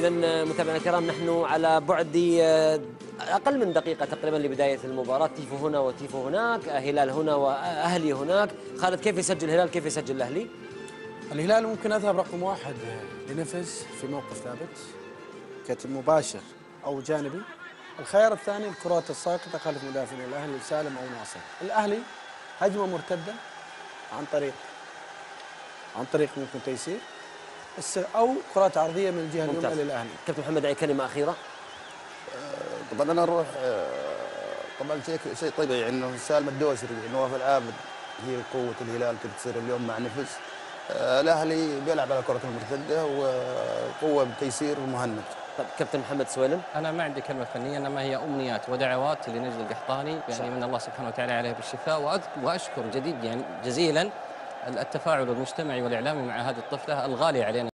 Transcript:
إذا متابعينا الكرام نحن على بعد أقل من دقيقة تقريبا لبداية المباراة، تيفو هنا وتيفو هناك، هلال هنا وأهلي هناك. خالد، كيف يسجل الهلال كيف يسجل الأهلي؟ الهلال ممكن أذهب رقم واحد لنفس في موقف ثابت كمباشر أو جانبي. الخيار الثاني الكرات الساقطة خلف مدافعين الأهلي سالم أو ناصر. الأهلي هجمة مرتدة عن طريق ممكن تيسير أو كرات عرضية من الجهة اليمنى للأهلي. كابتن محمد، أي كلمة أخيرة؟ طبعا أنا أروح طبعا شيء طبيعي إنه سالم الدوسري نواف العابد هي قوة الهلال تصير اليوم مع نفس. الأهلي بيلعب على كرة المرتدة وقوة بتيسير ومهند. طيب كابتن محمد سويلم. أنا ما عندي كلمة فنية، إنما هي أمنيات ودعوات لنجد القحطاني، يعني من الله سبحانه وتعالى عليه بالشفاء، وأشكر جزيلا التفاعل المجتمعي والإعلامي مع هذه الطفلة الغالية علينا.